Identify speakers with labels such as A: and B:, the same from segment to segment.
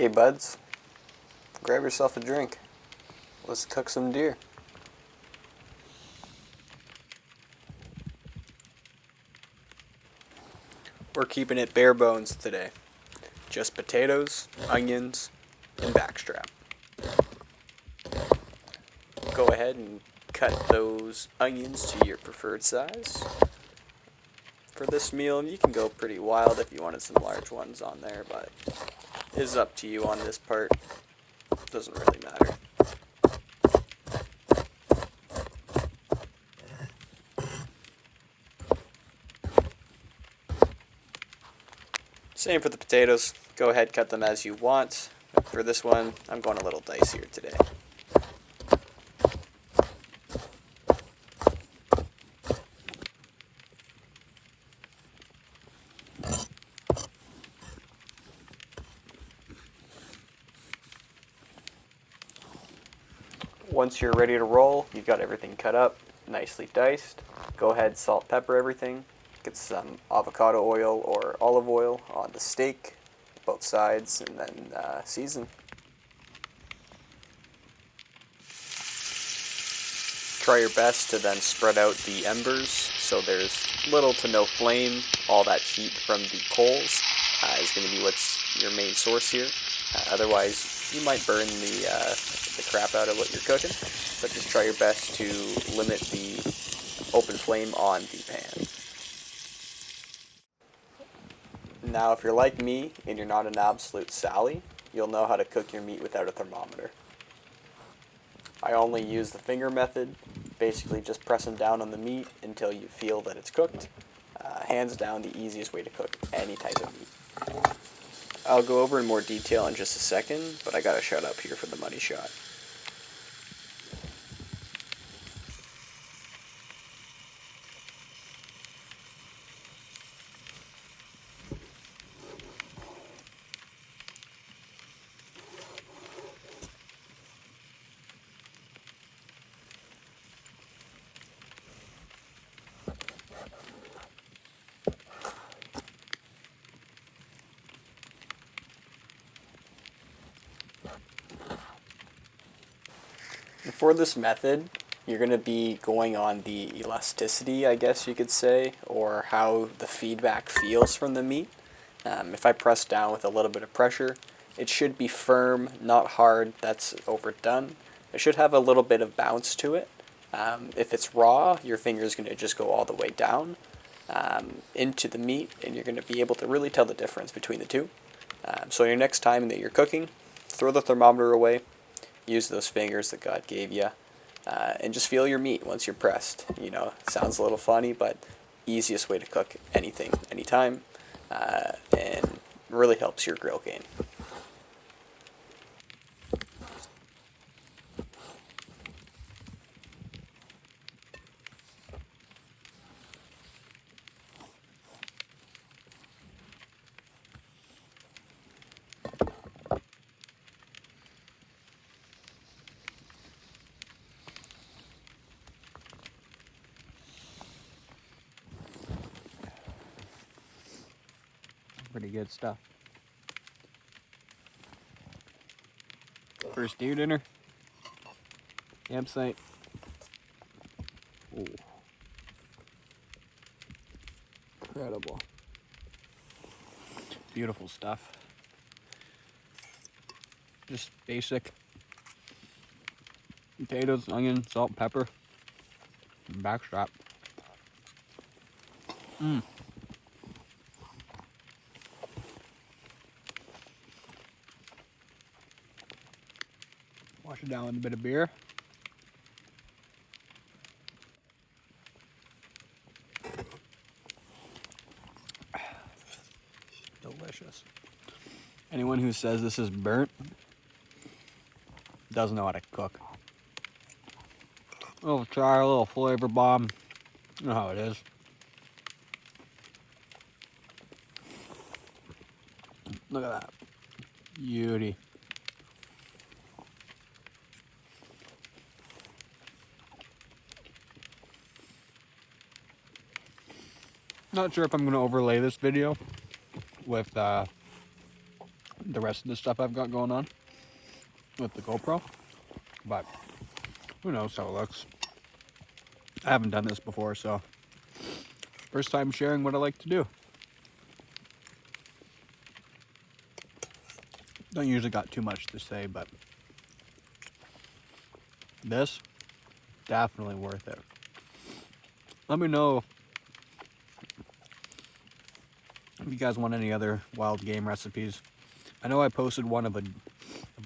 A: Hey buds, grab yourself a drink. Let's cook some deer. We're keeping it bare bones today. Just potatoes, onions, and backstrap. Go ahead and cut those onions to your preferred size. For this meal, you can go pretty wild if you wanted some large ones on there, but it's up to you on this part. Doesn't really matter. Same for the potatoes. Go ahead, cut them as you want. For this one, I'm going a little dicier today. Once you're ready to roll, you've got everything cut up, nicely diced. Go ahead, salt, pepper everything. Get some avocado oil or olive oil on the steak, both sides, and then season. Try your best to then spread out the embers so there's little to no flame. All that heat from the coals is going to be what's your main source here. Otherwise, you might burn the crap out of what you're cooking, but just try your best to limit the open flame on the pan. Now, if you're like me and you're not an absolute Sally, you'll know how to cook your meat without a thermometer. I only use the finger method, basically just pressing down on the meat until you feel that it's cooked. Hands down, the easiest way to cook any type of meat. I'll go over in more detail in just a second, but I gotta shut up here for the money shot. And for this method, you're going to be going on the elasticity, I guess you could say, or how the feedback feels from the meat. If I press down with a little bit of pressure, it should be firm, not hard, that's overdone. It should have a little bit of bounce to it. If it's raw, your finger is going to just go all the way down into the meat, and you're going to be able to really tell the difference between the two. So your next time that you're cooking, throw the thermometer away, use those fingers that God gave you, and just feel your meat once you're pressed. You know, sounds a little funny, but easiest way to cook anything, anytime, and really helps your grill game. Pretty good stuff. First deer dinner. Campsite. Ooh. Incredible. Beautiful stuff. Just basic potatoes, onion, salt, pepper, and backstrap. Wash it down with a bit of beer. Delicious. Anyone who says this is burnt doesn't know how to cook. A little char, a little flavor bomb. You know how it is. Look at that. Beauty. Not sure if I'm going to overlay this video with
B: the rest of the stuff I've got going on with the GoPro, but who knows how it looks. I haven't done this before, so first time sharing what I like to do. Don't usually got too much to say, but this, definitely worth it. Let me know if you guys want any other wild game recipes. I know I posted one of a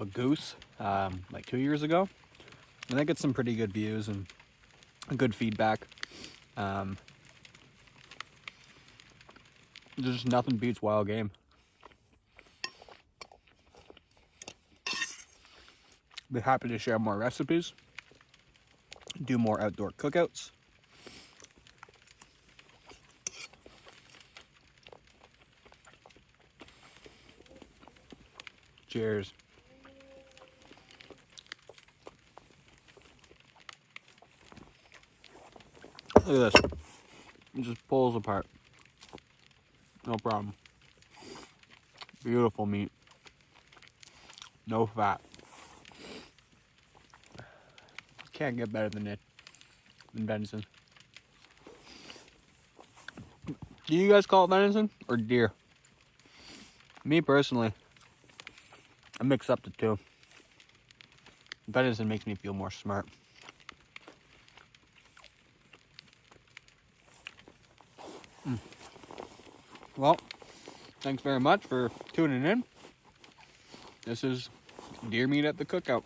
B: goose like 2 years ago, and I get some pretty good views and good feedback. There's nothing beats wild game. Be happy to share more recipes, do more outdoor cookouts. Cheers. Look at this. It just pulls apart. No problem. Beautiful meat. No fat. Can't get better than it. Than venison. Do you guys call it venison or deer? Me personally, I mix up the two. Venison makes me feel more smart. Well, thanks very much for tuning in. This is deer meat at the cookout.